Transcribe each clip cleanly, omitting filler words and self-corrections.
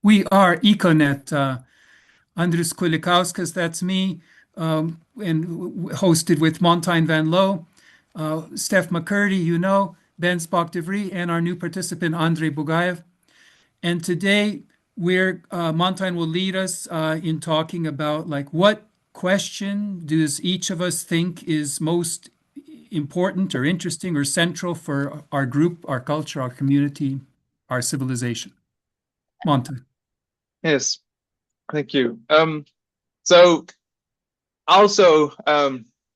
We are Econet. Andrius Kulikauskas, that's me, and hosted with Montijn van Loo, Steph Macurdy, Ben Spock de Vries, and our new participant, Andrej Bugaev. And today, Montijn will lead us in talking about like what question does each of us think is most important or interesting or central for our group, our culture, our community, our civilization. Montijn. Yes, thank you. So also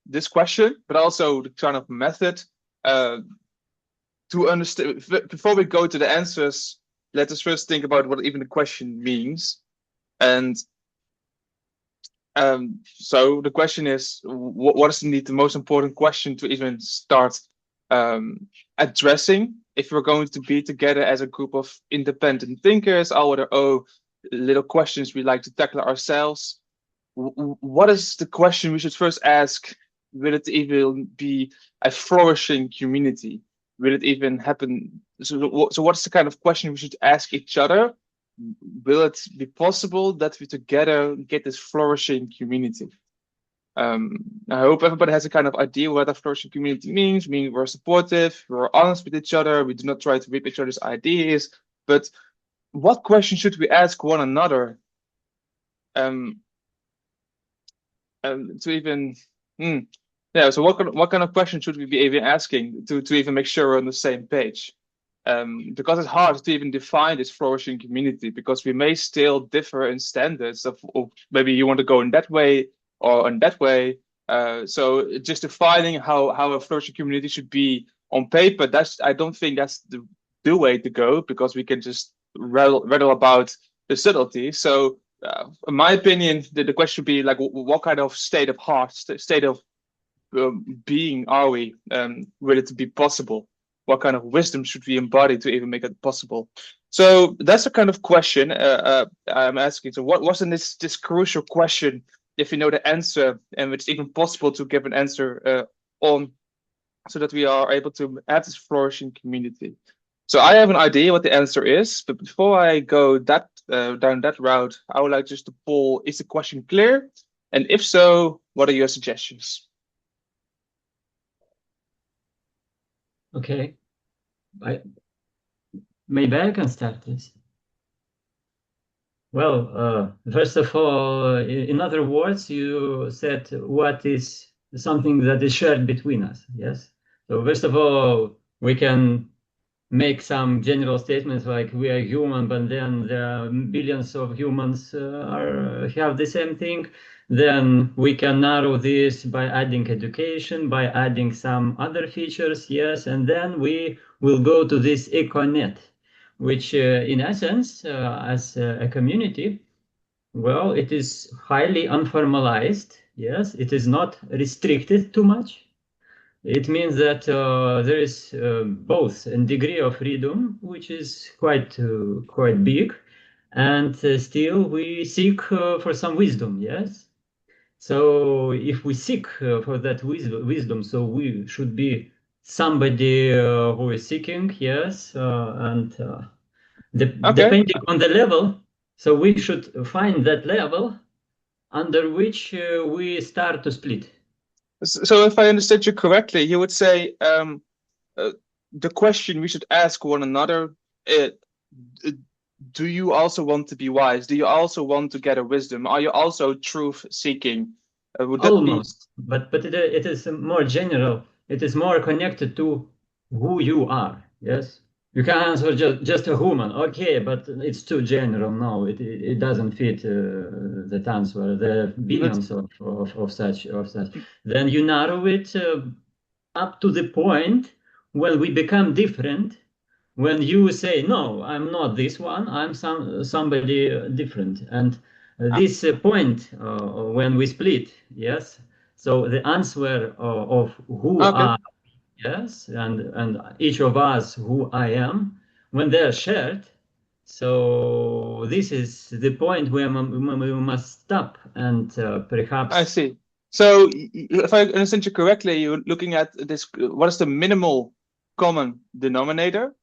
this question, but also the kind of method to understand. Before we go to the answers, let us first think about what even the question means. And so the question is, what is indeed the most important question to even start addressing if we're going to be together as a group of independent thinkers, all with our own little questions we like to tackle ourselves. What is the question we should first ask? Will it even be a flourishing community? Will it even happen? So what's the kind of question we should ask each other? Will it be possible that we together get this flourishing community? I hope everybody has a kind of idea what a flourishing community means. Meaning we're supportive, we're honest with each other, we do not try to rip each other's ideas. But what question should we ask one another? To even, yeah. So what kind of question should we be even asking to even make sure we're on the same page? Because it's hard to even define this flourishing community because we may still differ in standards of maybe you want to go in that way or in that way. So just defining how a flourishing community should be on paper, I don't think that's the way to go because we can just rattle about the subtlety. So in my opinion, the question should be like, what kind of state of heart, state of being are we? Will it be possible? What kind of wisdom should we embody to even make it possible? So that's the kind of question I'm asking. So what wasn't this crucial question? If you know the answer, and it's even possible to give an answer on, so that we are able to have this flourishing community. So I have an idea what the answer is, but before I go down that route, I would like just to poll: is the question clear? And if so, what are your suggestions? Okay, maybe I can start this. Well, first of all, in other words, you said what is something that is shared between us. Yes. So first of all, we can make some general statements like we are human, but then there are billions of humans have the same thing. Then we can narrow this by adding education, by adding some other features, yes, and then we will go to this Econet, which in essence, as a community, well, it is highly unformalized, yes, it is not restricted too much. It means that there is both a degree of freedom, which is quite big, and still we seek for some wisdom. Yes. So if we seek for that wisdom, so we should be somebody who is seeking. Yes, and depending on the level, so we should find that level under which we start to split. So if I understood you correctly, you would say the question we should ask one another, do you also want to be wise? Do you also want to get a wisdom? Are you also truth seeking? Almost, but it is more general. It is more connected to who you are. Yes, you can answer just a human. Okay, but it's too general. No, it doesn't fit that answer. There are billions of such. Then you narrow it up to the point when we become different. When you say no, I'm not this one. I'm somebody different, and this point when we split, yes. So the answer of who are, yes, and each of us who I am, when they are shared. So this is the point where we must stop and perhaps. I see. So if I understand you correctly, you're looking at this: what is the minimal common denominator?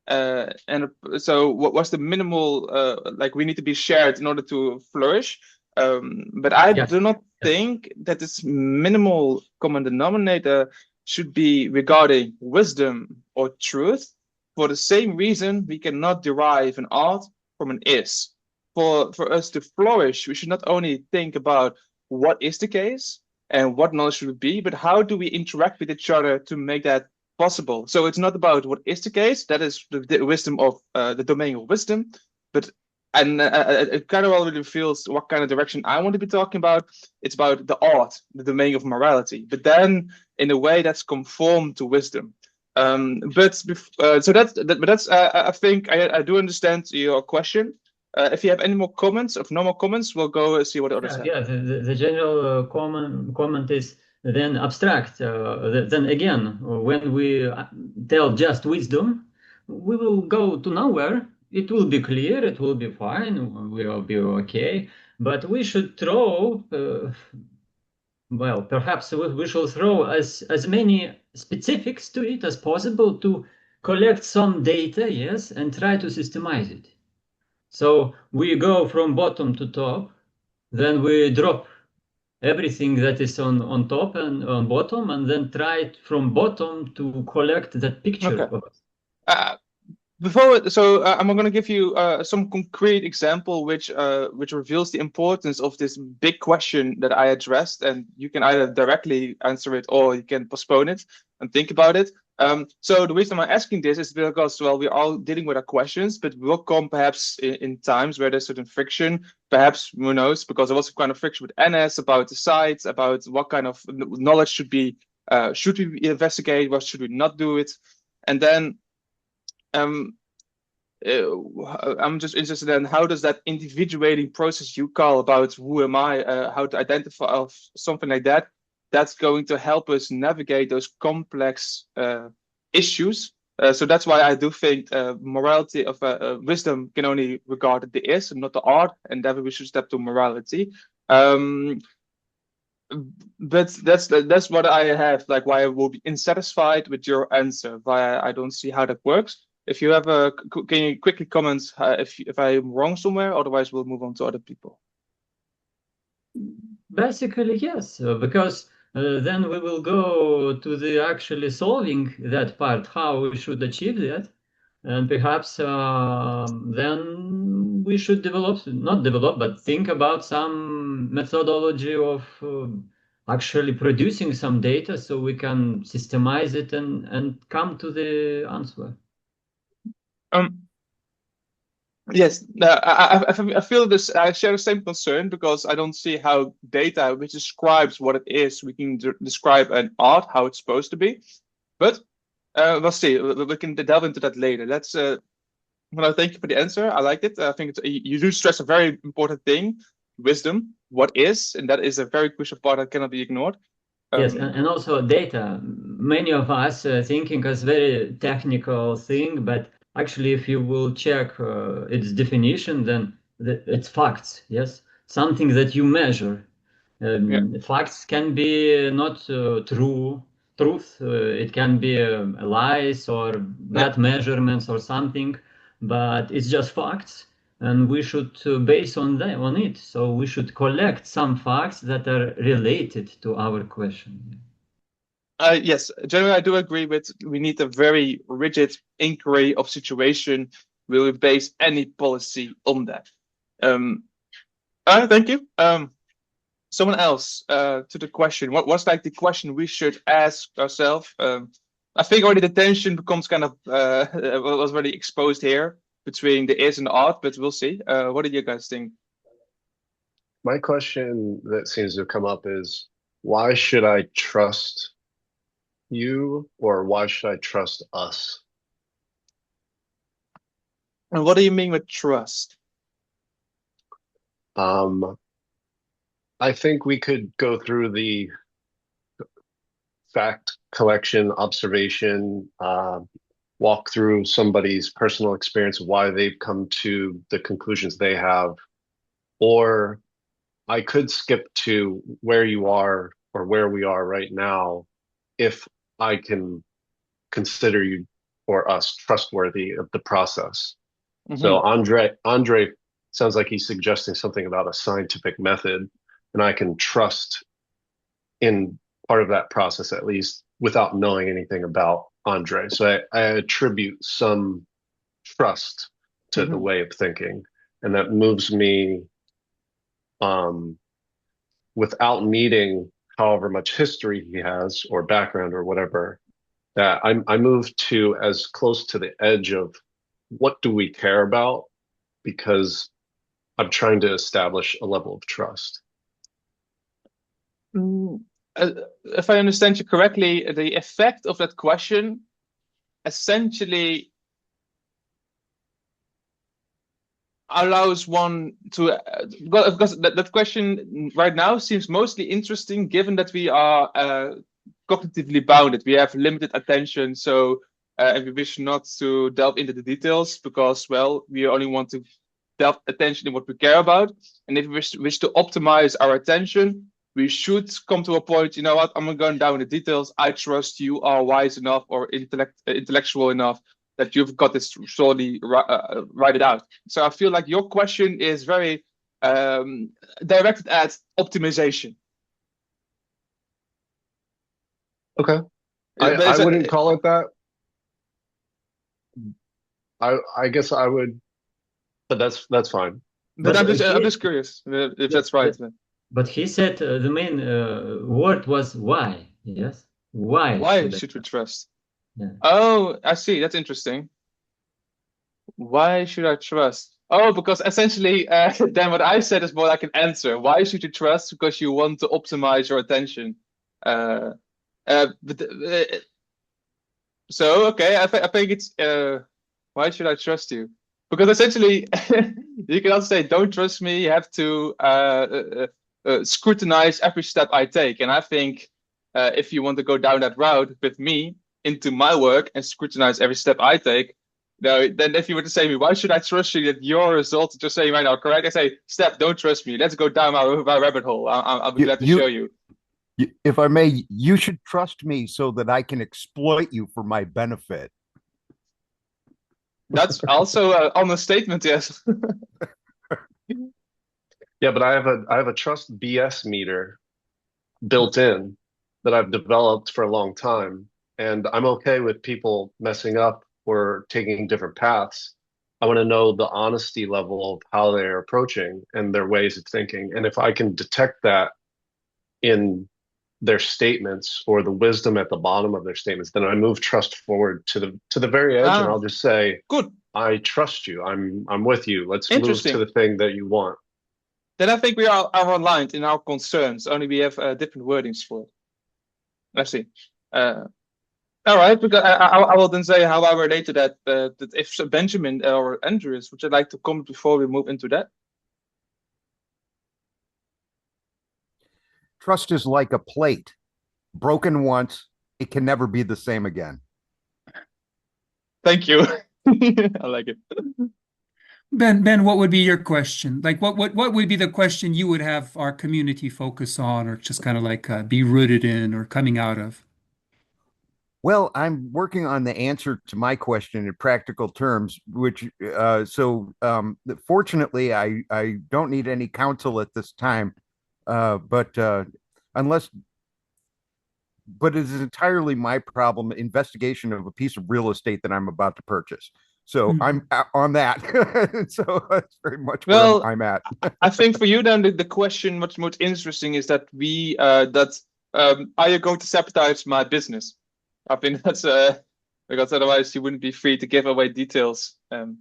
And so what's the minimal, like we need to be shared in order to flourish. But I Yes. do not Yes. think that this minimal common denominator should be regarding wisdom or truth. For the same reason, we cannot derive an art from an is. For us to flourish, we should not only think about what is the case and what knowledge should it be, but how do we interact with each other to make that possible? So it's not about what is the case, that is the wisdom of the domain of wisdom, but it kind of already feels what kind of direction I want to be talking about. It's about the art, the domain of morality, but then in a way that's conformed to wisdom. So that's I think I do understand your question. If you have any more comments, if no more comments, we'll go see what others have. Yeah, the general comment is then abstract. Then again, when we tell just wisdom, we will go to nowhere. It will be clear, it will be fine, we will be okay. But we should throw, well, perhaps we should throw as many specifics to it as possible to collect some data, yes, and try to systemize it. So we go from bottom to top, then we drop everything that is on top and on bottom, and then try from bottom to collect that picture. Okay. I'm going to give you some concrete example which reveals the importance of this big question that I addressed, and you can either directly answer it or you can postpone it and think about it. So the reason I'm asking this is because, well, we're all dealing with our questions, but we'll come perhaps in times where there's certain friction, perhaps, who knows, because there was some kind of friction with NS about the sites, about what kind of knowledge should we investigate, what should we not do it, and then I'm just interested in how does that individuating process you call about who am I, how to identify of something like that, that's going to help us navigate those complex issues. So that's why I do think morality of wisdom can only regard the is and not the art, and that we should step to morality. But that's what I have, like why I will be insatisfied with your answer, why I don't see how that works. If you have can you quickly comment if I'm wrong somewhere? Otherwise, we'll move on to other people. Basically, yes, because then we will go to the actually solving that part, how we should achieve that. And perhaps then we should not develop, but think about some methodology of actually producing some data so we can systemize it and come to the answer. Yes, I feel this. I share the same concern because I don't see how data, which describes what it is, we can describe an art how it's supposed to be. But we'll see. We can delve into that later. Let's. Well, thank you for the answer. I liked it. I think you do stress a very important thing: wisdom. What is, and that is a very crucial part that cannot be ignored. Yes, and also data. Many of us thinking as very technical thing, but actually, if you will check its definition, then it's facts. Yes, something that you measure. Facts can be not truth. It can be lies or bad measurements or something, but it's just facts, and we should base on it. So we should collect some facts that are related to our question. Yes, generally I do agree with we need a very rigid inquiry of situation. We will base any policy on that. Thank you. Someone else to the question. What was like the question we should ask ourselves? I think already the tension becomes kind of was already exposed here between the is and the art, but we'll see. What do you guys think? My question that seems to come up is, why should I trust you, or why should I trust us? And what do you mean with trust? I think we could go through the fact collection, observation, walk through somebody's personal experience of why they've come to the conclusions they have, or I could skip to where you are or where we are right now if I can consider you or us trustworthy of the process. Mhm. So Andrej sounds like he's suggesting something about a scientific method, and I can trust in part of that process at least without knowing anything about Andrej. So I attribute some trust to the way of thinking, and that moves me without needing however much history he has or background or whatever, that I move to as close to the edge of what do we care about, because I'm trying to establish a level of trust. If I understand you correctly, the effect of that question essentially allows one to, because that question right now seems mostly interesting, given that we are cognitively bounded. We have limited attention, so and we wish not to delve into the details because, well, we only want to delve attention in what we care about. And if we wish to optimize our attention, we should come to a point, you know what, I'm not going down in the details. I trust you are wise enough or intellectual enough that you've got this solely write it out. So I feel like your question is very directed at optimization. Okay. I wouldn't call it that. I guess I would, but that's fine. But I'm just curious if that's right. But he said the main word was why. Yes. Why should we trust? Yeah. Oh, I see. That's interesting. Why should I trust? Oh, because essentially, then what I said is more like an answer. Why should you trust? Because you want to optimize your attention. So okay, I think it's why should I trust you? Because essentially, you can also say, "Don't trust me." You have to scrutinize every step I take, and I think if you want to go down that route with me into my work and scrutinize every step I take, then if you were to say to me, why should I trust you that your results that you're saying right now are correct? I say, Steph, don't trust me. Let's go down my rabbit hole. I'll be glad to show you. If I may, you should trust me so that I can exploit you for my benefit. That's also an honest statement, yes. Yeah, but I have a trust BS meter built in that I've developed for a long time, and I'm okay with people messing up or taking different paths. I want to know the honesty level of how they're approaching and their ways of thinking. And if I can detect that in their statements or the wisdom at the bottom of their statements, then I move trust forward to the very edge, and I'll just say, good. I trust you. I'm with you. Let's move to the thing that you want. Then I think we are aligned in our concerns. Only we have different wordings for it. Let's see. All right, because I will then say how I relate to that. That if Benjamin or Andrius, would you like to comment before we move into that? Trust is like a plate. Broken once, it can never be the same again. Thank you. I like it. Ben, what would be your question? Like, what would be the question you would have our community focus on, or just kind of like be rooted in or coming out of? Well, I'm working on the answer to my question in practical terms, which fortunately, I don't need any counsel at this time, but it is entirely my problem, investigation of a piece of real estate that I'm about to purchase. So I'm on that. So that's very much where I'm at. I think for you then the question much more interesting is that are you going to sabotage my business? I think that's because otherwise you wouldn't be free to give away details. So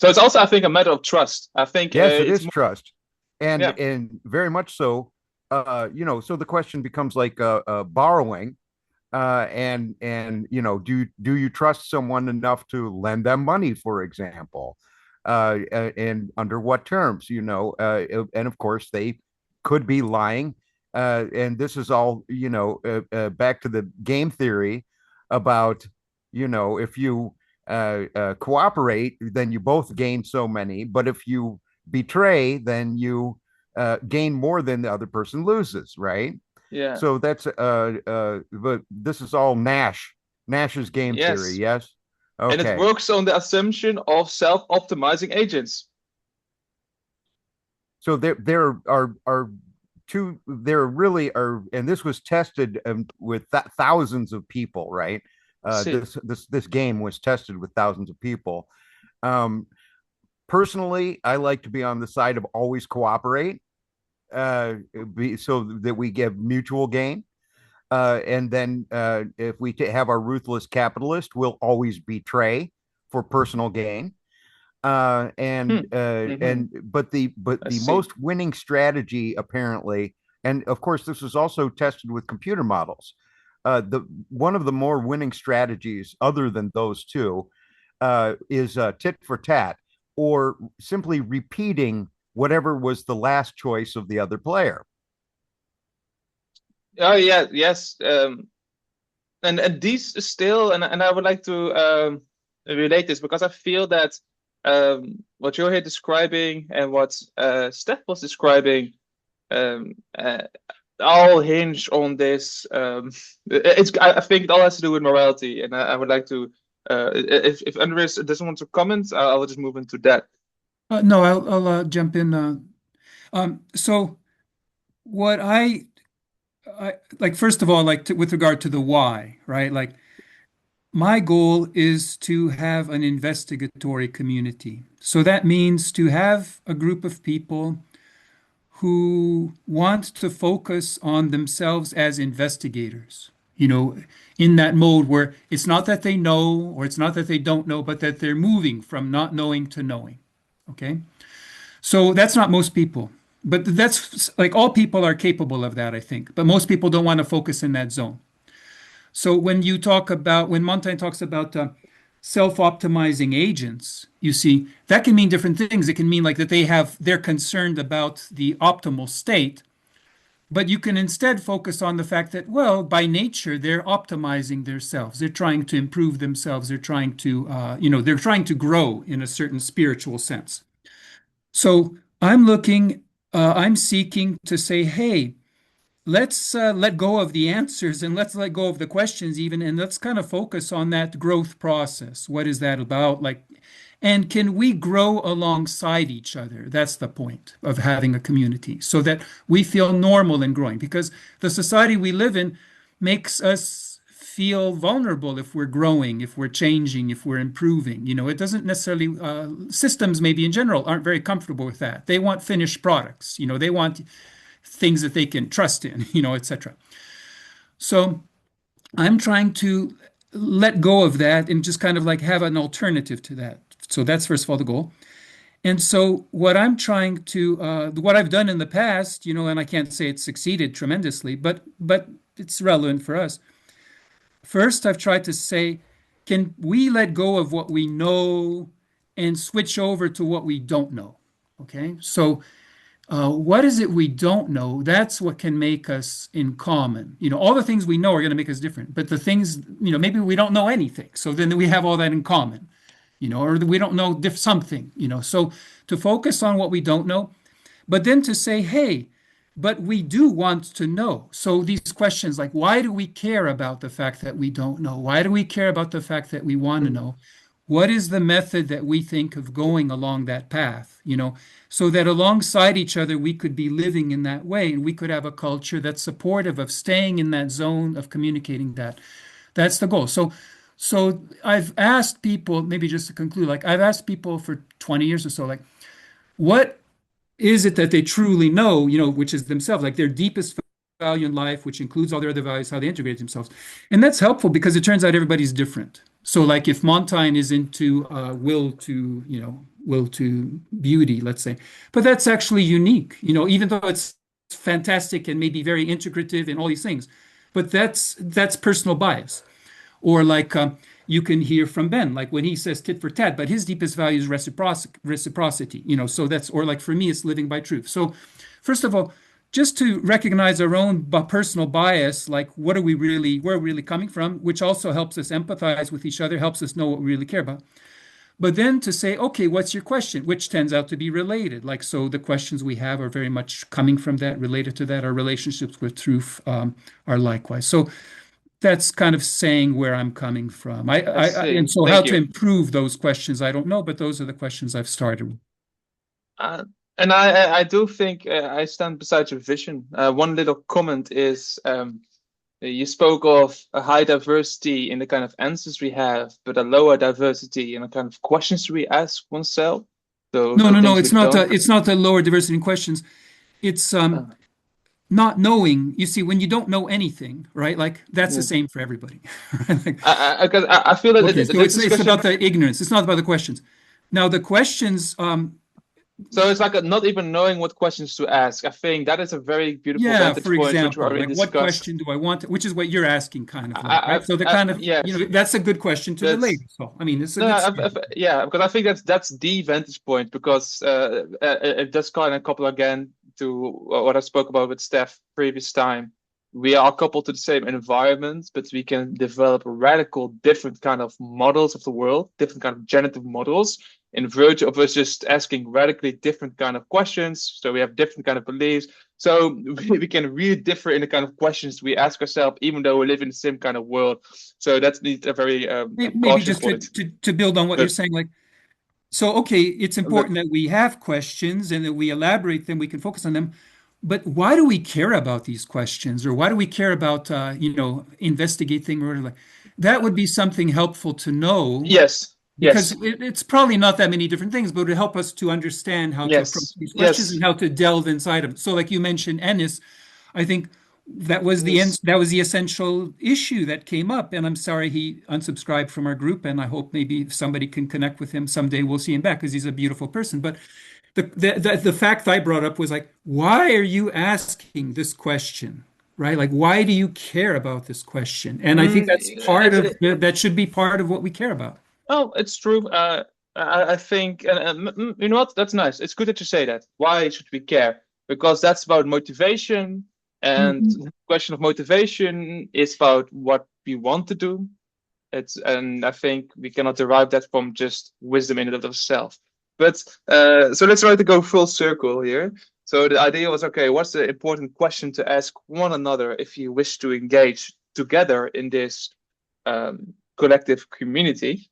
it's also, I think, a matter of trust. I think yes, it is trust, and very much so. So the question becomes like borrowing, and do you trust someone enough to lend them money, for example, and under what terms? And of course they could be lying. And this is all, back to the game theory about, if you cooperate, then you both gain so many. But if you betray, then you gain more than the other person loses, right? Yeah. So that's, but this is all Nash Nash's game theory, Yes. yes? And it Okay. works on the assumption of self-optimizing agents. So there are two, there really are, and this was tested with thousands of people, right? See. This game was tested with thousands of people. Personally, I like to be on the side of always cooperate, so that we give mutual gain. And then if we have our ruthless capitalist, we'll always betray for personal gain. But the most winning strategy apparently, and of course this was also tested with computer models. One of the more winning strategies, other than those two, is tit for tat, or simply repeating whatever was the last choice of the other player. Oh yeah, yes. And these still, and I would like to relate this because I feel that what you're here describing and what Steph was describing all hinge on this. I think it all has to do with morality, and I would like to, if Andres doesn't want to comment, I'll just move into that. No, I'll jump in. So what I like, first of all, like with regard to the why, right? Like my goal is to have an investigatory community. So that means to have a group of people who want to focus on themselves as investigators, in that mode where it's not that they know or it's not that they don't know, but that they're moving from not knowing to knowing. Okay. So that's not most people, but that's like all people are capable of that, I think. But most people don't want to focus in that zone. So when Montaigne talks about self-optimizing agents, you see, that can mean different things. It can mean like that they're concerned about the optimal state, but you can instead focus on the fact that, well, by nature, they're optimizing themselves. They're trying to improve themselves. They're trying to, they're trying to grow in a certain spiritual sense. So I'm seeking to say, hey, let's let go of the answers and let's let go of the questions even, and let's kind of focus on that growth process. What is that about? And can we grow alongside each other? That's the point of having a community, so that we feel normal in growing, because the society we live in makes us feel vulnerable if we're growing, if we're changing, if we're improving. It doesn't necessarily, systems maybe in general aren't very comfortable with that. They want finished products. They want things that they can trust in, etc. So I'm trying to let go of that and just kind of like have an alternative to that. So that's first of all the goal. And so what I'm trying to, what I've done in the past, and I can't say it's succeeded tremendously, but it's relevant for us. First, I've tried to say, can we let go of what we know and switch over to what we don't know? Okay, so what is it we don't know? That's what can make us in common. All the things we know are going to make us different, but the things, maybe we don't know anything. So then we have all that in common, or we don't know something, So to focus on what we don't know, but then to say, hey, but we do want to know. So these questions like, why do we care about the fact that we don't know? Why do we care about the fact that we want to know? What is the method that we think of going along that path, so that alongside each other, we could be living in that way, and we could have a culture that's supportive of staying in that zone of communicating that. That's the goal. So I've asked people, maybe just to conclude, like I've asked people for 20 years or so, like, what is it that they truly know, which is themselves, like their deepest value in life, which includes all their other values, how they integrate themselves. And that's helpful because it turns out everybody's different. So like if Montaigne is into will to beauty, let's say, but that's actually unique, even though it's fantastic and maybe very integrative and all these things, but that's personal bias. Or like you can hear from Ben, like when he says tit for tat, but his deepest value is reciprocity, so that's, or like for me, it's living by truth. So first of all, just to recognize our own personal bias, like where are we really coming from, which also helps us empathize with each other, helps us know what we really care about. But then to say, okay, what's your question? Which turns out to be related. Like, so the questions we have are very much coming from that, related to that. Our relationships with truth are likewise. So that's kind of saying where I'm coming from. And so how to improve those questions, I don't know, but those are the questions I've started with. And I do think I stand beside your vision. One little comment is you spoke of a high diversity in the kind of answers we have, but a lower diversity in the kind of questions we ask oneself. So no, it's not. It's not the lower diversity in questions. It's not knowing. You see, when you don't know anything, right? Like that's the same for everybody. Like, I feel that it's about the ignorance. It's not about the questions. Now the questions. So it's like not even knowing what questions to ask. I think that is a very beautiful vantage point. For example, like what question do I want? Which is what you're asking, kind of. Right? So the kind of that's a good question to the lady. So I mean, it's a good. Because I think that's the vantage point, because it does kind of couple again to what I spoke about with Steph previous time. We are coupled to the same environment, but we can develop radical different kind of models of the world, different kind of generative models, in virtue of us just asking radically different kind of questions. So we have different kind of beliefs. So we can really differ in the kind of questions we ask ourselves, even though we live in the same kind of world. So that's a very maybe just to build on what you're saying, like, so okay, it's important that we have questions and that we elaborate them, we can focus on them. But why do we care about these questions, or why do we care about investigating, or like that would be something helpful to know? Yes. Because it's probably not that many different things, but it would help us to understand how to approach these questions and how to delve inside them. So, like you mentioned, Ennis, I think that was the essential issue that came up. And I'm sorry he unsubscribed from our group. And I hope maybe if somebody can connect with him someday, we'll see him back, because he's a beautiful person. But the fact I brought up was like, why are you asking this question? Right? Like, why do you care about this question? And I think that's that should be part of what we care about. Oh, it's true. I think, you know what? That's nice. It's good that you say that. Why should we care? Because that's about motivation, and the question of motivation is about what we want to do. And I think we cannot derive that from just wisdom in and of itself. But so let's try to go full circle here. So the idea was, okay, what's the important question to ask one another if you wish to engage together in this collective community?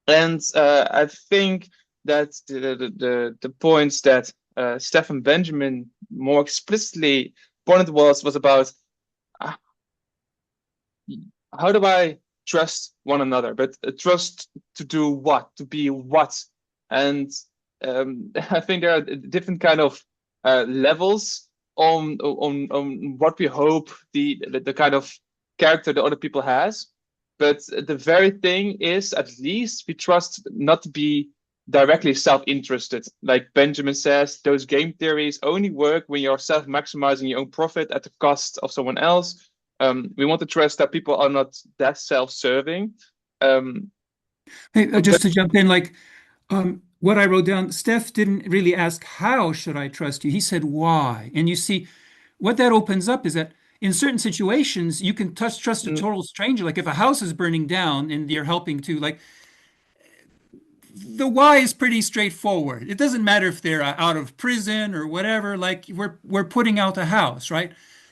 And I think that the points that Steph and Benjamin more explicitly pointed was about how do I trust one another, but trust to do what, to be what. And I think there are different kind of levels on what we hope the kind of character the other people has. But the very thing is, at least we trust not to be directly self-interested. Like Benjamin says, those game theories only work when you're self-maximizing your own profit at the cost of someone else. We want to trust that people are not that self-serving. Hey, just to jump in, like what I wrote down, Steph didn't really ask, how should I trust you? He said, why? And you see, what that opens up is that in certain situations, you can trust a total stranger. Like if a house is burning down and you're helping to, like, the why is pretty straightforward. It doesn't matter if they're out of prison or whatever. Like we're putting out a house, right?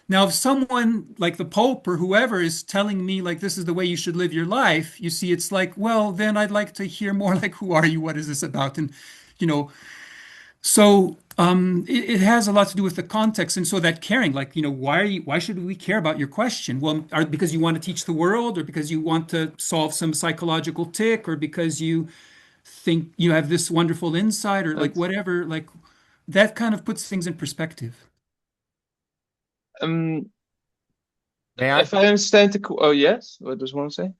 Now, if someone like the Pope or whoever is telling me like this is the way you should live your life, you see, it's like, well, then I'd like to hear more. Like, who are you? What is this about? And so it has a lot to do with the context, and so that caring, like, why should we care about your question? Well, because you want to teach the world, or because you want to solve some psychological tick, or because you think you have this wonderful insight, or like whatever, like that kind of puts things in perspective. If I understand oh yes, what does one say?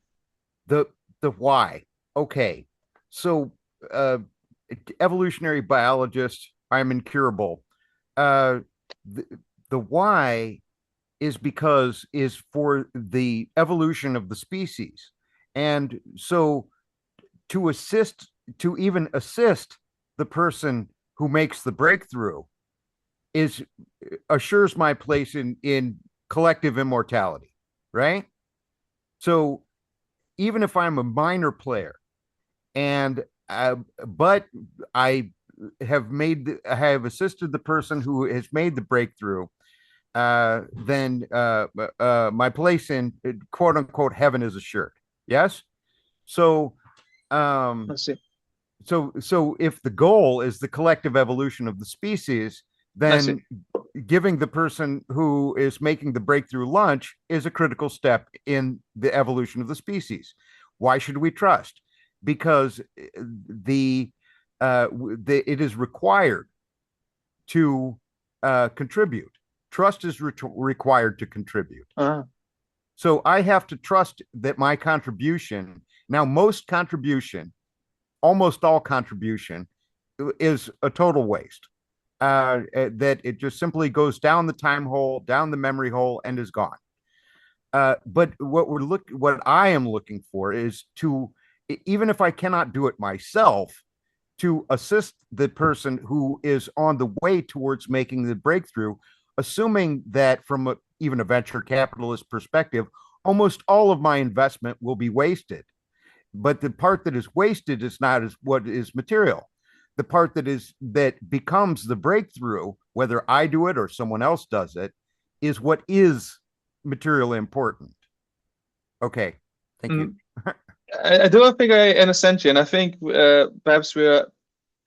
The why. Okay, so evolutionary biologist, I'm incurable. The why is for the evolution of the species, and so to even assist the person who makes the breakthrough assures my place in collective immortality, right? So even if I'm a minor player, and but I have assisted the person who has made the breakthrough, then my place in quote unquote heaven is assured. Yes. So, I see. so if the goal is the collective evolution of the species, I see. then giving the person who is making the breakthrough lunch is a critical step in the evolution of the species. Why should we trust? Because it is required to contribute. Trust is required to contribute. So I have to trust that my contribution, now most contribution, almost all contribution is a total waste. That it just simply goes down the time hole, down the memory hole, and is gone. But what I am looking for is to, even if I cannot do it myself, to assist the person who is on the way towards making the breakthrough, assuming that from even a venture capitalist perspective, almost all of my investment will be wasted. But the part that is wasted is not what is material. The part that becomes the breakthrough, whether I do it or someone else does it, is what is materially important. Okay, thank you. I don't think I understand you, and I think perhaps we're,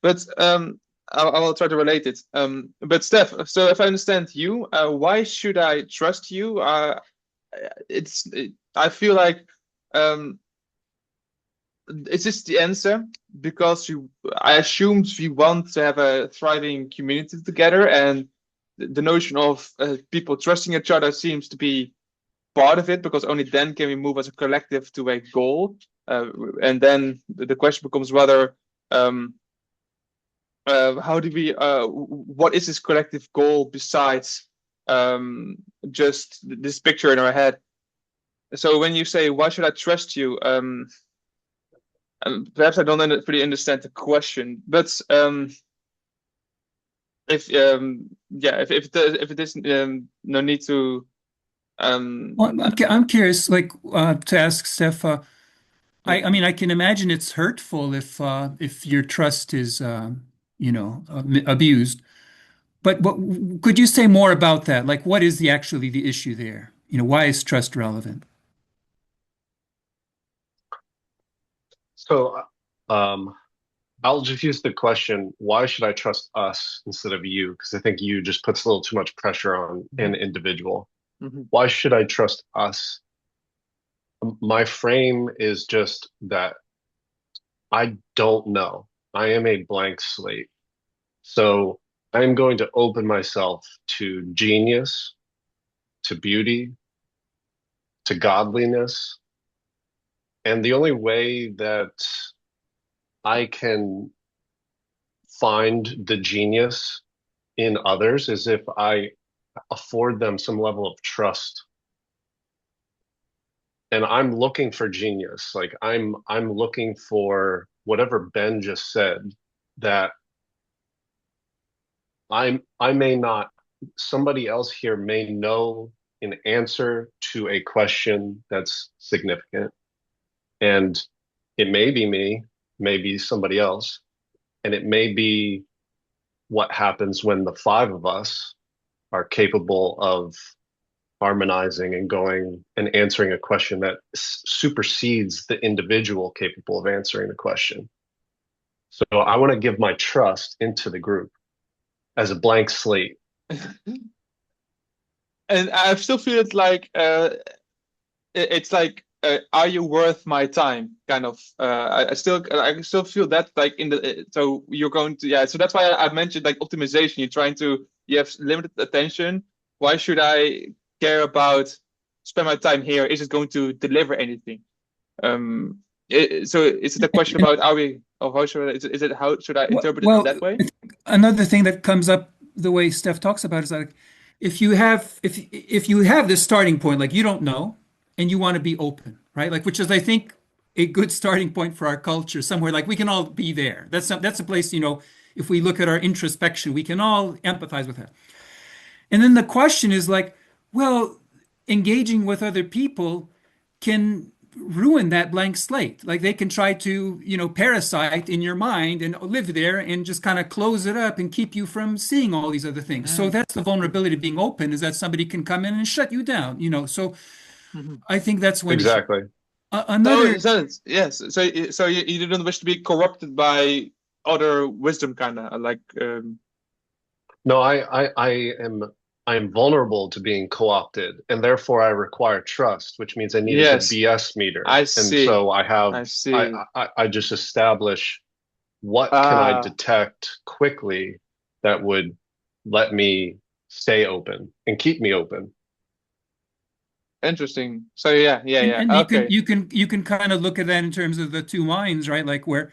but I will try to relate it. But Steph, so if I understand you, why should I trust you? I feel like is this the answer? Because I assumed we want to have a thriving community together, and the notion of people trusting each other seems to be part of it, because only then can we move as a collective to a goal. And then the question becomes whether how do we what is this collective goal besides just this picture in our head? So when you say why should I trust you, perhaps I don't really understand the question, but if it is no need to. Well, I'm curious, like to ask Steph. I mean, I can imagine it's hurtful if your trust is abused. But could you say more about that? Like, what is actually the issue there? Why is trust relevant? So, I'll just use the question, why should I trust us instead of you? Because I think you just puts a little too much pressure on an individual. Why should I trust us? My frame is just that I don't know. I am a blank slate. So I'm going to open myself to genius, to beauty, to godliness. And the only way that I can find the genius in others is if I afford them some level of trust. And I'm looking for genius. Like I'm looking for whatever Ben just said, that I may not, somebody else here may know an answer to a question that's significant. And it may be me, maybe somebody else, and it may be what happens when the five of us are capable of harmonizing and going and answering a question that supersedes the individual capable of answering the question. So I want to give my trust into the group as a blank slate. And I still feel it's like it's like are you worth my time kind of I still feel that like in the so you're going to so that's why I mentioned like optimization. You have limited attention. Why should I care about spend my time here? Is it going to deliver anything? So is it a question about how should I interpret it in that way? Another thing that comes up the way Steph talks about is like if you have this starting point, like you don't know and you want to be open, right? Like, which is, I think, a good starting point for our culture somewhere. Like we can all be there. That's a place, if we look at our introspection, we can all empathize with that. And then the question is like, well, engaging with other people can ruin that blank slate. Like they can try to, parasite in your mind and live there and just kind of close it up and keep you from seeing all these other things. So that's the vulnerability of being open, is that somebody can come in and shut you down, So I think that's when Exactly. another. Yes. So you don't wish to be corrupted by other wisdom, kind of like. No, I am vulnerable to being co-opted, and therefore I require trust, which means I need a good BS meter. I And see. so I see. I just establish what can I detect quickly that would let me stay open and keep me open. Interesting. So yeah. And Okay. you can kind of look at that in terms of the two minds, right? Like where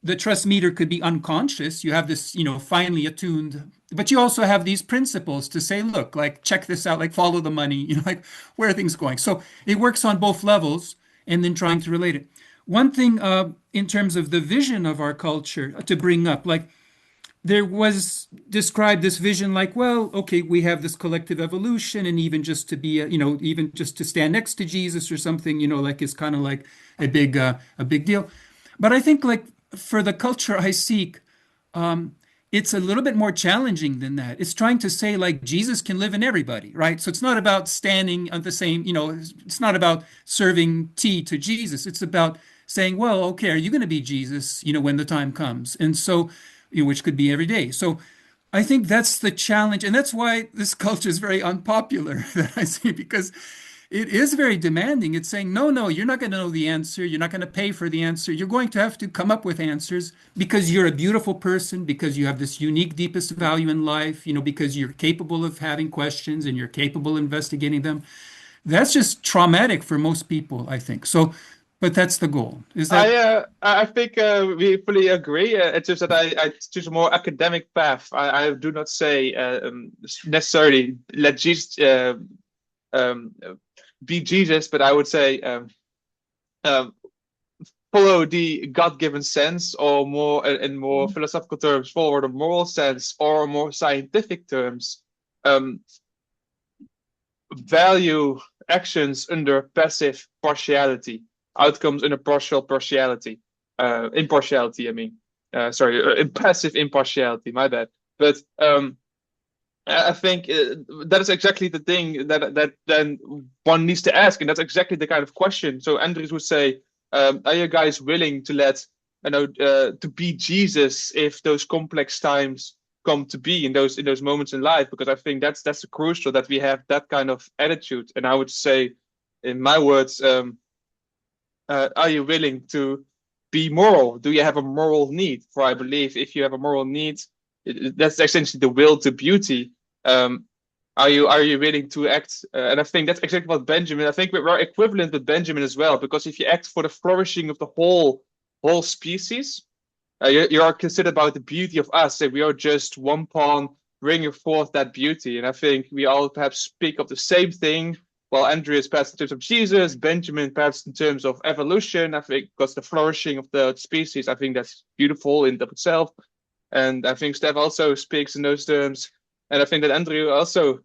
the trust meter could be unconscious. You have this, finely attuned, but you also have these principles to say, look, like check this out, like follow the money, like where are things going? So it works on both levels and then trying to relate it. One thing in terms of the vision of our culture to bring up, like there was described this vision like, well, okay, we have this collective evolution, and even just to be, even just to stand next to Jesus or something, like is kind of like a big deal. But I think like for the culture I seek, it's a little bit more challenging than that. It's trying to say like Jesus can live in everybody, right? So it's not about standing at the same, it's not about serving tea to Jesus. It's about saying, well, okay, are you going to be Jesus, when the time comes? And so, which could be every day. So I think that's the challenge. And that's why this culture is very unpopular that I see, because it is very demanding. It's saying, no, you're not going to know the answer. You're not going to pay for the answer. You're going to have to come up with answers because you're a beautiful person, because you have this unique, deepest value in life, because you're capable of having questions and you're capable of investigating them. That's just traumatic for most people, I think. So, but that's the goal. Is that? I think we fully agree. It's just that I choose a more academic path. I do not say necessarily let Jesus be Jesus, but I would say follow the God-given sense, or more in more philosophical terms, follow the moral sense, or more scientific terms, value actions under passive partiality, outcomes under partial partiality, impartiality. I mean, passive impartiality. My bad. But I think that is exactly the thing that then one needs to ask, and that's exactly the kind of question. So Andries would say, "Are you guys willing to let to be Jesus if those complex times come to be in those moments in life?" Because I think that's crucial that we have that kind of attitude. And I would say, in my words, are you willing to be moral? Do you have a moral need? For I believe if you have a moral need, that's essentially the will to beauty. Are you willing to act? And I think that's exactly what Benjamin. I think we're equivalent with Benjamin as well, because if you act for the flourishing of the whole species, you are considered about the beauty of us. That we are just one pawn bringing forth that beauty. And I think we all perhaps speak of the same thing. Well, Andreas perhaps in terms of Jesus, Benjamin perhaps in terms of evolution. I think because the flourishing of the species, I think that's beautiful in of itself. And I think Steph also speaks in those terms. And I think that Andrew also.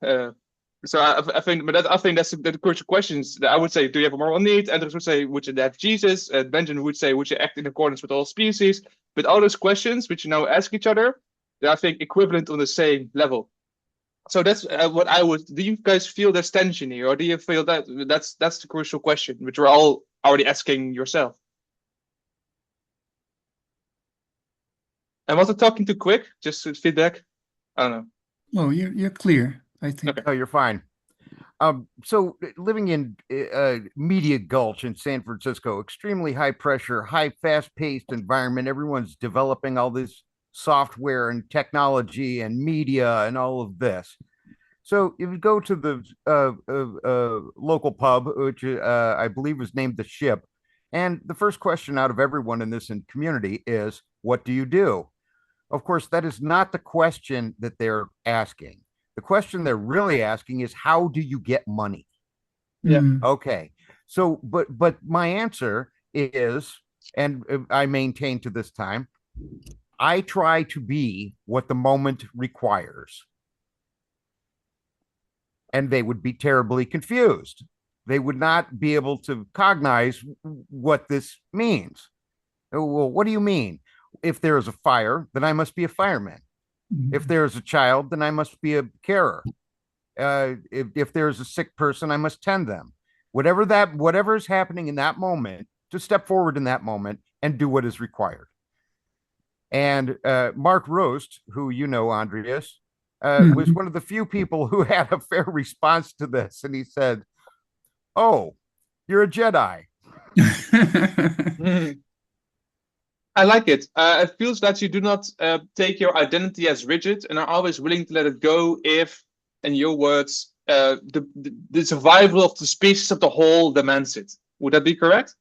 So I think that's the crucial questions. That I would say, do you have a moral need? Andrew would say, would you have Jesus? Benjamin would say, would you act in accordance with all species? But all those questions, which you now ask each other, they're, I think, equivalent on the same level. So that's what I would. Do you guys feel there's tension here, or do you feel that that's the crucial question, which we're all already asking yourself? And was it talking too quick? Just feedback. I don't know. Oh, you're clear, I think. Okay. Oh, you're fine. So living in Media Gulch in San Francisco, extremely high pressure, high fast-paced environment. Everyone's developing all this software and technology and media and all of this. So if you go to the local pub, which I believe was named The Ship, and the first question out of everyone in this community is, what do you do? Of course, that is not the question that they're asking. The question they're really asking is, how do you get money? Yeah. Okay. So, but my answer is, and I maintain to this time, I try to be what the moment requires. And they would be terribly confused. they would not be able to cognize what this means. Well, what do you mean? If there is a fire, then I must be a fireman. If there is a child, then I must be a carer. If there's a sick person, I must tend them. Whatever is happening in that moment, to step forward in that moment and do what is required. And Mark Roast, who you know, Andreas, was one of the few people who had a fair response to this. And he said, "Oh, you're a Jedi." I like it. It feels that you do not take your identity as rigid and are always willing to let it go if, in your words, the survival of the species of the whole demands it. Would that be correct?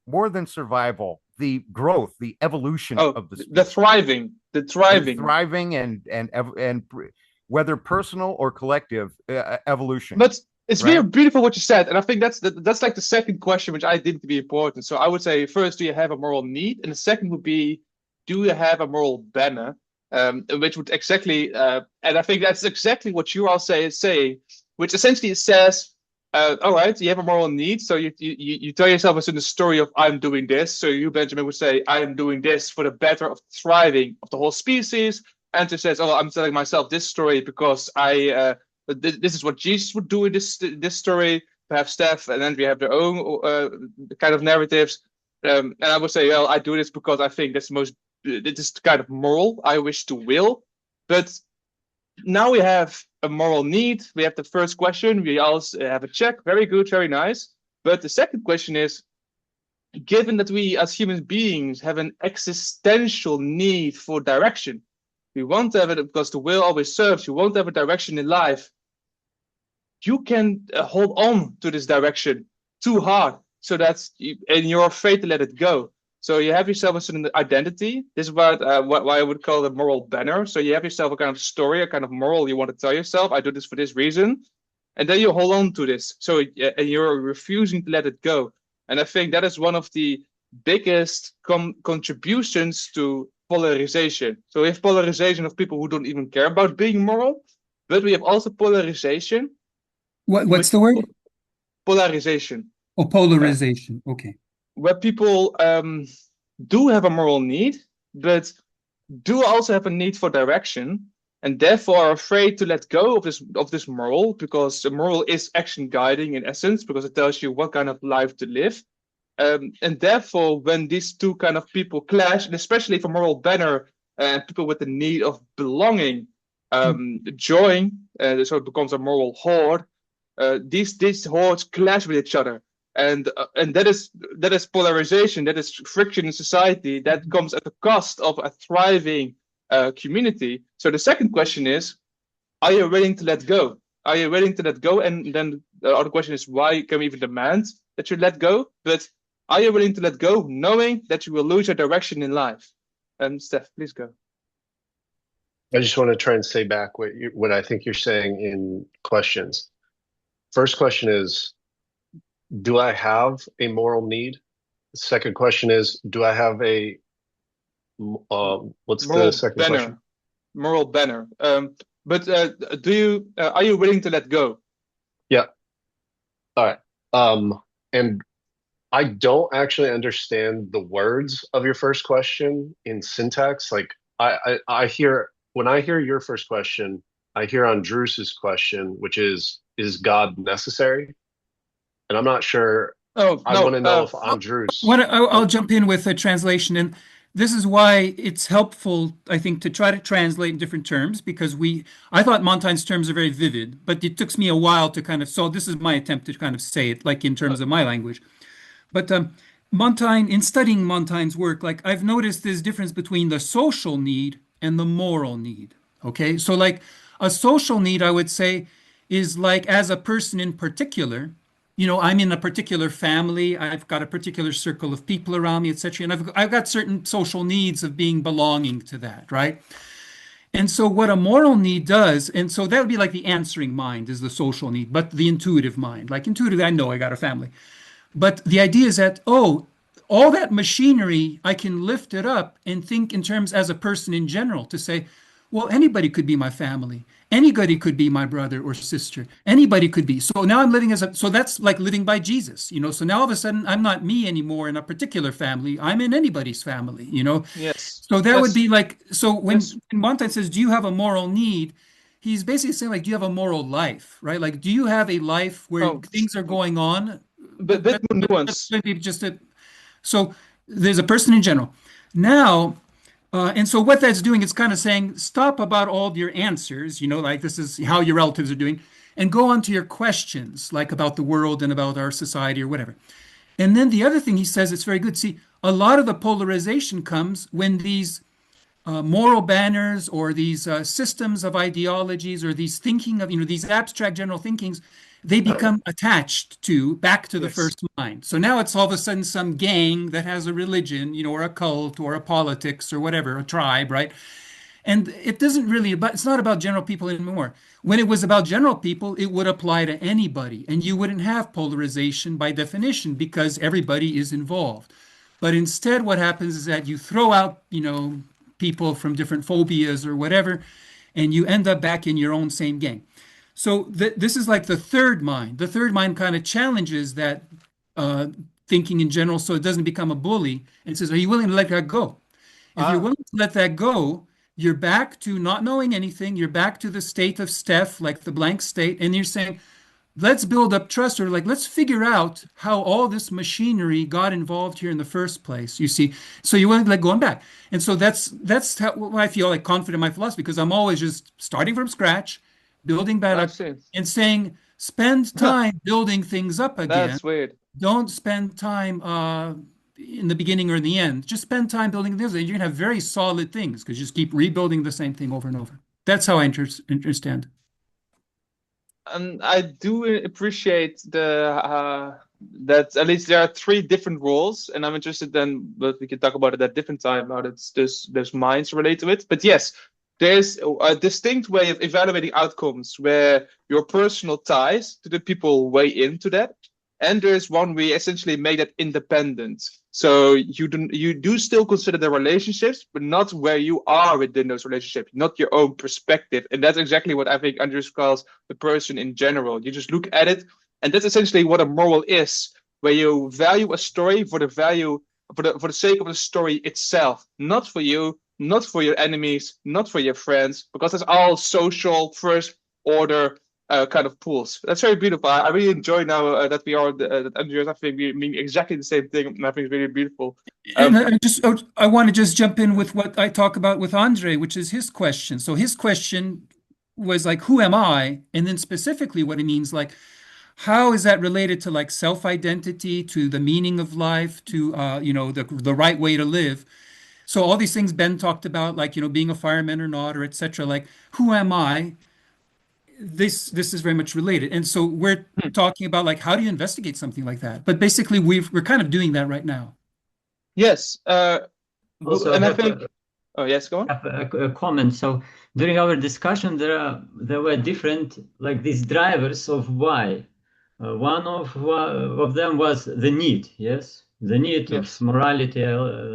More than survival, the growth, the evolution of the species. The thriving. Thriving and whether personal or collective evolution. But it's very beautiful what you said, and I think that's like the second question, which I deem to be important. So I would say first, do you have a moral need, and the second would be, do you have a moral banner, which would exactly, and I think that's exactly what you all saying, which essentially says, all right, you have a moral need, so you tell yourself it's in the story of I'm doing this. So you, Benjamin, would say I am doing this for the better of thriving of the whole species. Andrew says, oh, I'm telling myself this story because this is what Jesus would do in this story. Perhaps Steph and Andrew have their own kind of narratives. And I would say, well, I do this because I think that's it is kind of moral. I wish to will. But now we have a moral need. We have the first question. We also have a check. Very good, very nice. But the second question is, given that we as human beings have an existential need for direction, we want to have it because the will always serves. You want to have a direction in life. You can hold on to this direction too hard, so and you're afraid to let it go. So you have yourself a certain identity. This is what I would call a moral banner. So you have yourself a kind of story, a kind of moral you want to tell yourself. I do this for this reason, and then you hold on to this. So and you're refusing to let it go. And I think that is one of the biggest contributions to polarization. So we have polarization of people who don't even care about being moral, but we have also polarization. What's the word? Polarization. Oh, polarization. Okay. Where people do have a moral need, but do also have a need for direction, and therefore are afraid to let go of this moral, because the moral is action guiding in essence, because it tells you what kind of life to live. And therefore, when these two kind of people clash, and especially for moral banner and people with the need of belonging, join, so it becomes a moral horde. These hordes clash with each other, and that is polarization. That is friction in society. That comes at the cost of a thriving community. So the second question is, are you willing to let go? Are you willing to let go? And then the other question is, why can we even demand that you let go? But are you willing to let go, knowing that you will lose your direction in life? Steph, please go. I just want to try and say back what I think you're saying in questions. First question is, do I have a moral need? The second question is, do I have a what's moral the second banner. Question? Moral banner. But are you willing to let go? Yeah. All right. And I don't actually understand the words of your first question in syntax. Like I hear, when I hear your first question, I hear Andrius's question, which is God necessary? And I'm not sure. Oh, I want to know if Andrius. I'll jump in with a translation, and this is why it's helpful, I think, to try to translate in different terms, because I thought Montain's terms are very vivid, but it took me a while to kind of, so this is my attempt to kind of say it like in terms of my language. But Montaigne, in studying Montaigne's work, like I've noticed this difference between the social need and the moral need. Okay, so like a social need, I would say, is like as a person in particular, I'm in a particular family, I've got a particular circle of people around me, etc. And I've got certain social needs of being belonging to that, right? And so what a moral need does, and so that would be like the answering mind is the social need, but the intuitive mind, like intuitively, I know I got a family. But the idea is that, all that machinery, I can lift it up and think in terms as a person in general to say, Well, anybody could be my family. Anybody could be my brother or sister. Anybody could be. So now I'm living so that's like living by Jesus, So now all of a sudden I'm not me anymore in a particular family. I'm in anybody's family. Yes. So that would Yes. be like, so when Yes. Montaigne says, do you have a moral need? He's basically saying like, do you have a moral life, right? Like, do you have a life where Oh, things are going on? bit more nuance. Maybe just so there's a person in general. Now, and so what that's doing is kind of saying, stop about all your answers, like this is how your relatives are doing, and go on to your questions, like about the world and about our society or whatever. And then the other thing he says, it's very good. See, a lot of the polarization comes when these moral banners or these systems of ideologies or these thinking of, these abstract general thinkings, they become attached to back to the Yes. first mind. So now it's all of a sudden some gang that has a religion, or a cult or a politics or whatever, a tribe, right? And it doesn't really, but it's not about general people anymore. When it was about general people, it would apply to anybody, and you wouldn't have polarization by definition because everybody is involved. But instead, what happens is that you throw out, people from different phobias or whatever, and you end up back in your own same gang. So this is like the third mind. The third mind kind of challenges that thinking in general, so it doesn't become a bully, and says, "Are you willing to let that go? If you're willing to let that go, you're back to not knowing anything. You're back to the state of Steph, like the blank state, and you're saying." Let's build up trust, or like let's figure out how all this machinery got involved here in the first place. You see, so you want to like going back, and so that's how I feel like confident in my philosophy, because I'm always just starting from scratch, building back up, and saying spend time building things up again. That's weird. Don't spend time in the beginning or in the end. Just spend time building things, and you're gonna have very solid things because you just keep rebuilding the same thing over and over. That's how I understand. And I do appreciate that at least there are three different roles, and I'm interested then, but we can talk about it at a different time. How there's minds related to it. But yes, there's a distinct way of evaluating outcomes where your personal ties to the people weigh into that, and there's one way essentially make that independent. So you do still consider the relationships, but not where you are within those relationships, not your own perspective. And that's exactly what I think Andrius calls the person in general. You just look at it, and that's essentially what a moral is, where you value a story for the sake of the story itself, not for you, not for your enemies, not for your friends, because it's all social first order kind of pools. That's very beautiful. I really enjoy now that we are that Andreas, I think we mean exactly the same thing, and I think it's really beautiful. And I want to just jump in with what I talk about with Andre, which is his question. So his question was like, who am I? And then specifically what it means, like, how is that related to like self-identity, to the meaning of life, to the right way to live? So all these things Ben talked about, like, being a fireman or not, or etc. Like, who am I? This is very much related. And so we're talking about like, how do you investigate something like that? But basically we're kind of doing that right now. Yes. Also, and I think oh yes, go on. A comment. So during our discussion, there were different like these drivers of why. One of them was the need, yes, the need of morality,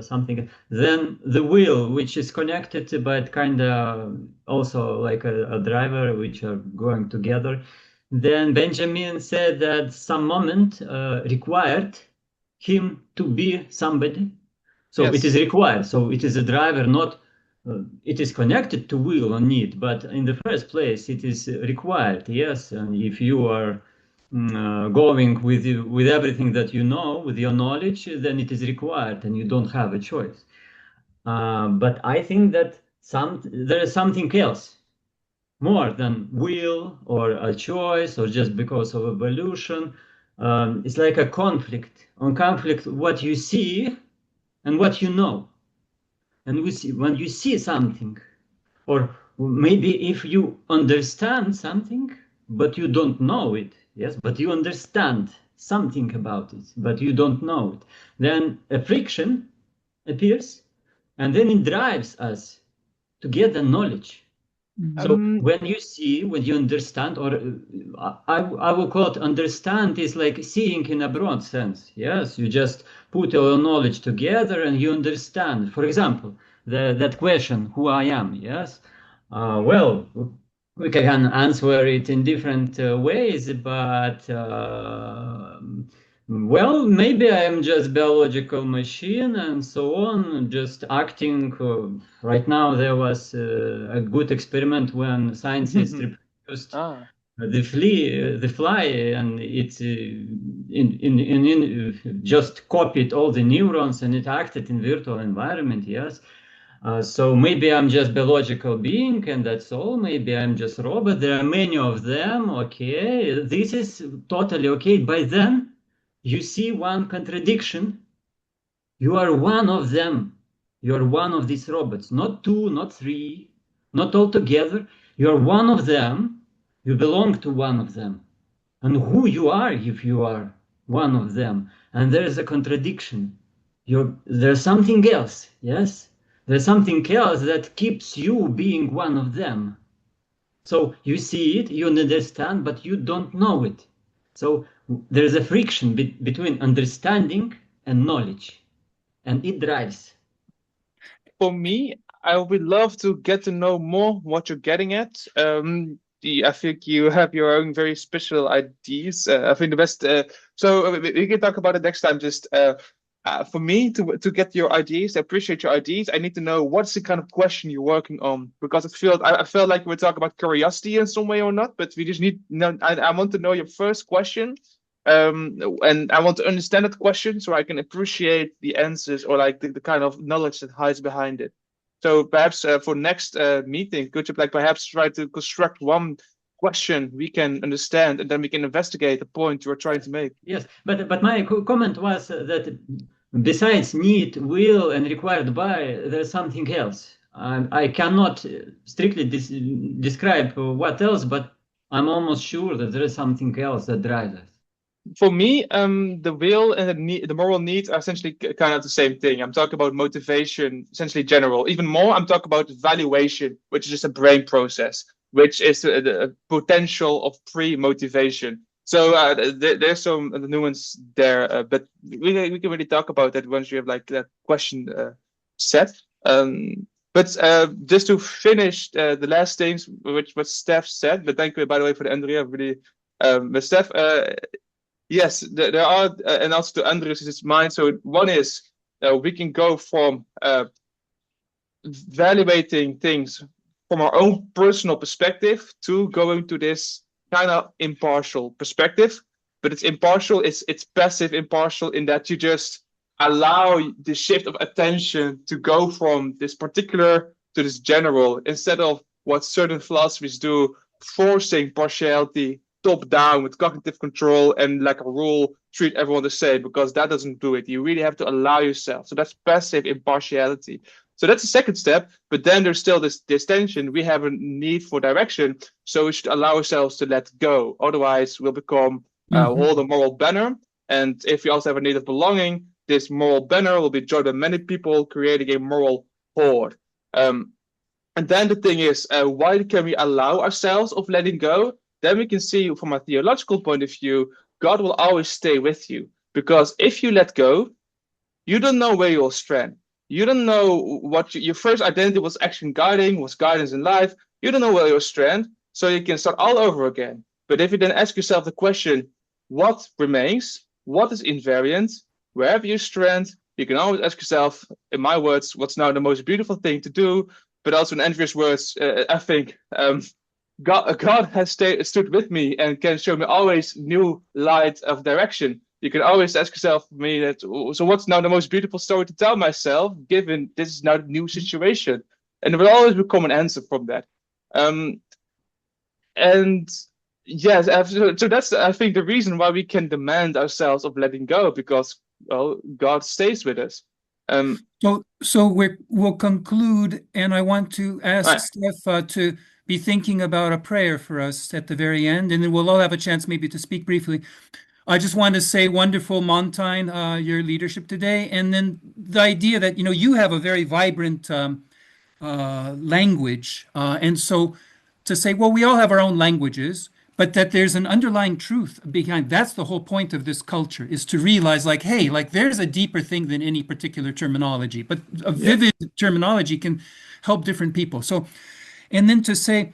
something. Then the will, which is connected, but kind of also like a driver, which are going together. Then Benjamin said that some moment required him to be somebody. So it is required. So it is a driver, not it is connected to will or need, but in the first place, it is required. Yes, and if you are going with everything that you know, with your knowledge, then it is required, and you don't have a choice. But I think that there is something else, more than will or a choice, or just because of evolution. It's like a conflict. On conflict, what you see and what you know. And when you see something, or maybe if you understand something, but you don't know it, yes, but you understand something about it, but you don't know it, then a friction appears, and then it drives us to get the knowledge. So when you see, when you understand, or I will call it understand is like seeing in a broad sense. Yes, you just put your knowledge together and you understand. For example, that question, who I am. Yes, Well, we can answer it in different ways, but well, maybe I am just biological machine and so on, just acting. Right now, there was a good experiment when scientists reproduced the fly, and it just copied all the neurons, and it acted in virtual environment. Yes. So maybe I'm just biological being and that's all. Maybe I'm just robot. There are many of them. Okay, this is totally okay. By then, you see one contradiction. You are one of them. You are one of these robots, not two, not three, not all together. You are one of them. You belong to one of them. And who you are if you are one of them. And there is a contradiction. There's something else, yes? There's something else that keeps you being one of them. So you see it, you understand, but you don't know it. So there's a friction between understanding and knowledge, and it drives. For me, I would love to get to know more what you're getting at. I think you have your own very special ideas. I think the best. So we can talk about it next time. Just for me to get your ideas, I appreciate your ideas. I need to know what's the kind of question you're working on, because I felt like we're talking about curiosity in some way or not, but we just need. No, I want to know your first question. And I want to understand that question so I can appreciate the answers, or like the kind of knowledge that hides behind it. So perhaps for next meeting, could you like perhaps try to construct one question we can understand, and then we can investigate the point you are trying to make. Yes, but my comment was that besides need, will, and required by, there's something else. I cannot strictly describe what else, but I'm almost sure that there is something else that drives us. For me, the will and the moral needs are essentially kind of the same thing. I'm talking about motivation, essentially general. Even more, I'm talking about valuation, which is just a brain process, which is the potential of pre-motivation. So there's some nuance there, but we can really talk about that once you have like that question set. But just to finish the last things, which what Steph said, but thank you, by the way, for the Andrea, really. But Steph, yes, there are, and also to Andrius' mind. So one is we can go from evaluating things from our own personal perspective to going to this kind of impartial perspective. But it's impartial, it's passive impartial in that you just allow the shift of attention to go from this particular to this general, instead of what certain philosophies do, forcing partiality top down with cognitive control and like a rule, treat everyone the same, because that doesn't do it. You really have to allow yourself. So that's passive impartiality. So that's the second step. But then there's still this tension. We have a need for direction. So we should allow ourselves to let go. Otherwise, we'll become hold a moral banner. And if we also have a need of belonging, this moral banner will be joined by many people, creating a moral horde. And then the thing is, why can we allow ourselves of letting go? Then we can see from a theological point of view, God will always stay with you. Because if you let go, you don't know where you'll strand. You don't know what your first identity was action guiding, was guidance in life. You don't know where you'll strand, so you can start all over again. But if you then ask yourself the question, what remains? What is invariant? Wherever you strand, you can always ask yourself, in my words, what's now the most beautiful thing to do? But also in Andrius' words, I think God has stood with me and can show me always new light of direction. You can always ask yourself me that, so what's now the most beautiful story to tell myself, given this is now the new situation? And there will always become an answer from that. And yes, so that's, I think, the reason why we can demand ourselves of letting go, because, well, God stays with us. So we'll conclude, and I want to ask Steph to be thinking about a prayer for us at the very end, and then we'll all have a chance maybe to speak briefly. I just want to say, wonderful, Montijn, your leadership today, and then the idea that, you have a very vibrant language, and so to say, well, we all have our own languages, but that there's an underlying truth behind. That's the whole point of this culture, is to realize, like, hey, like there's a deeper thing than any particular terminology, but a vivid terminology can help different people. So And then to say,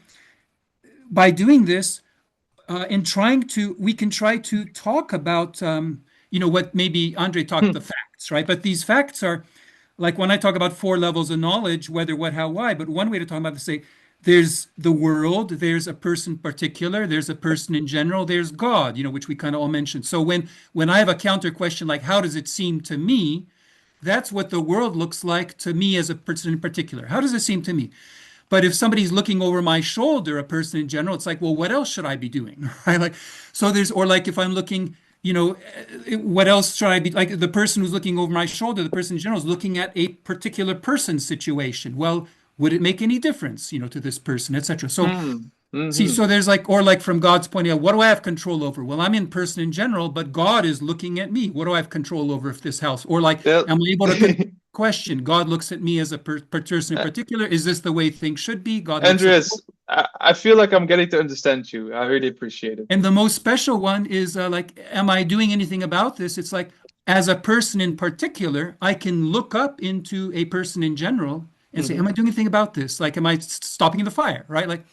by doing this, we can try to talk about, what maybe Andrej talked the facts, right? But these facts are like when I talk about 4 levels of knowledge, whether, what, how, why. But one way to talk about it is say, there's the world, there's a person in particular, there's a person in general, there's God, which we kind of all mentioned. So when I have a counter question like, how does it seem to me? That's what the world looks like to me as a person in particular. How does it seem to me? But if somebody's looking over my shoulder, a person in general, it's like, well, what else should I be doing? Right? Like, so or like if I'm looking, what else should I be like? The person who's looking over my shoulder, the person in general is looking at a particular person's situation. Well, would it make any difference, to this person, etc. So see, so there's like, or like from God's point of view, what do I have control over? Well, I'm in person in general, but God is looking at me. What do I have control over if this house? Or like, am I able to question? God looks at me as a person in particular. Is this the way things should be? God looks Andreas, I feel like I'm getting to understand you. I really appreciate it. And the most special one is like, am I doing anything about this? It's like, as a person in particular, I can look up into a person in general and say, am I doing anything about this? Like, am I stopping the fire? Right? Like,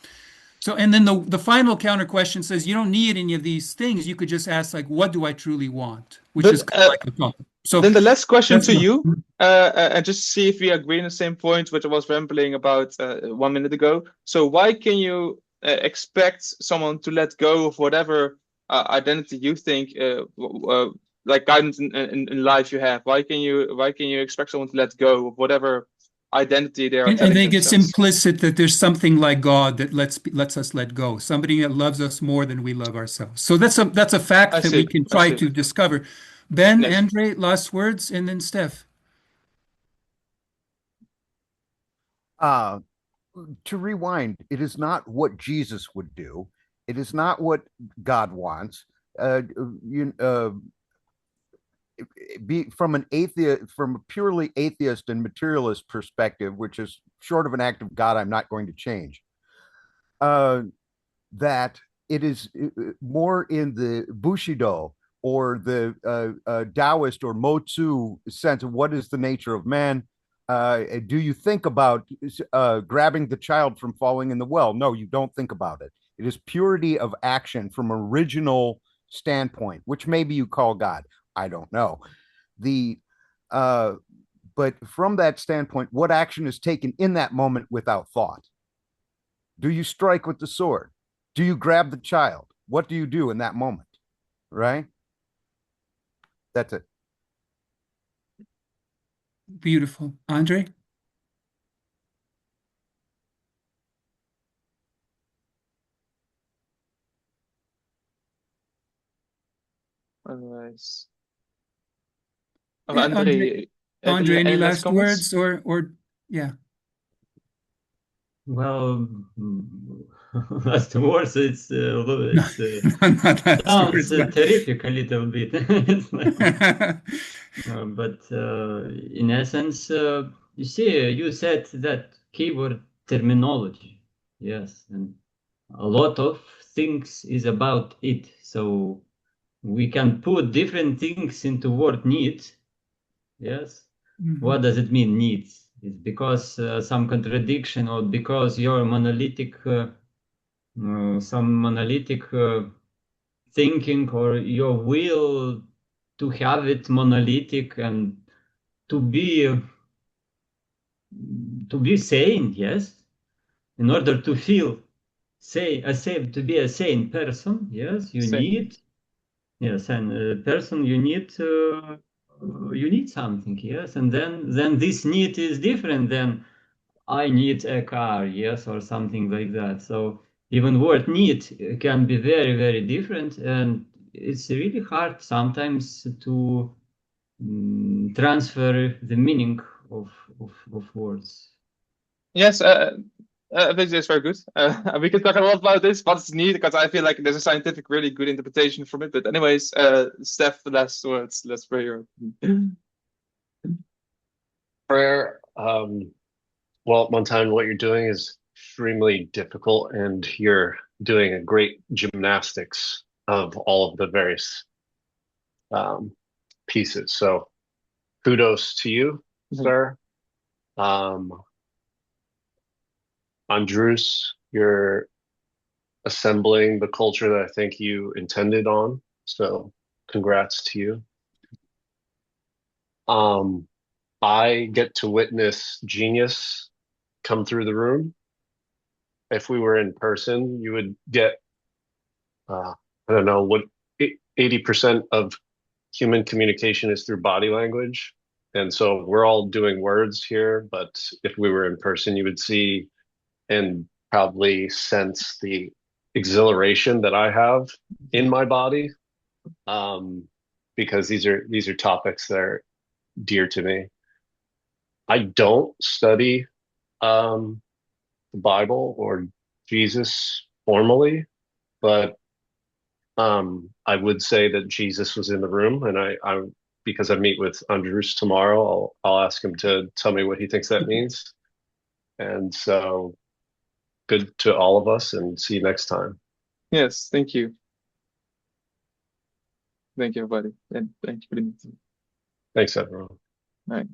so, and then the final counter question says, you don't need any of these things. You could just ask, like, what do I truly want? Which is kind of like a problem. So then the last question to you, and just see if we agree on the same point, which I was rambling about 1 minute ago. So why can you expect someone to let go of whatever identity you think, like guidance in life you have? Why can you expect someone to let go of whatever identity they are and telling I think it's themselves? implicit that there's something like God that lets us let go, somebody that loves us more than we love ourselves. So that's a fact that we can try to discover. Ben, Yes. Andrej, last words, and then Steph. To rewind, it is not what Jesus would do. It is not what God wants. From a purely atheist and materialist perspective, which is short of an act of God, I'm not going to change. That it is more in the Bushido or the Taoist or Mo-Tzu sense of what is the nature of man. Do you think about grabbing the child from falling in the well? No, you don't think about it. It is purity of action from original standpoint, which maybe you call God. I don't know. But from that standpoint, what action is taken in that moment without thought? Do you strike with the sword? Do you grab the child? What do you do in that moment? Right? That's it. Beautiful. Andrej? Nice. Yeah, Andrej, any last comments? words or yeah. Well, last words, it's Not last sounds words, terrific a little bit. It's like, but in essence, you see, you said that keyword terminology, yes, and a lot of things is about it. So we can put different things into word need. Yes. What does it mean, needs? It's because some contradiction or because your monolithic, some monolithic thinking or your will to have it monolithic and to be sane, yes, in order to feel to be a sane person, yes, you need, yes, and a person you need something, yes, and then this need is different than I need a car, yes, or something like that. So even word need can be very, very different, and it's really hard sometimes to transfer the meaning of words. Yes, I think that's very good. We can talk a lot about this, but it's neat because I feel like there's a scientific, really good interpretation from it. But anyways, Steph, the last words. Let's pray your prayer. Well, Montijn, what you're doing is extremely difficult, and you're doing a great gymnastics of all of the various pieces. So kudos to you, sir. Andrius, you're assembling the culture that I think you intended on. So congrats to you. I get to witness genius come through the room. If we were in person, you would get, I don't know, what 80% of human communication is through body language. And so we're all doing words here, but if we were in person, you would see and probably sense the exhilaration that I have in my body, because these are topics that are dear to me. I don't study the Bible or Jesus formally, but I would say that Jesus was in the room, and I because I meet with Andrius tomorrow, I'll ask him to tell me what he thinks that means. And so, good to all of us, and see you next time. Yes, thank you. Thank you, everybody, and thank you for the meeting. Thanks, everyone. All right.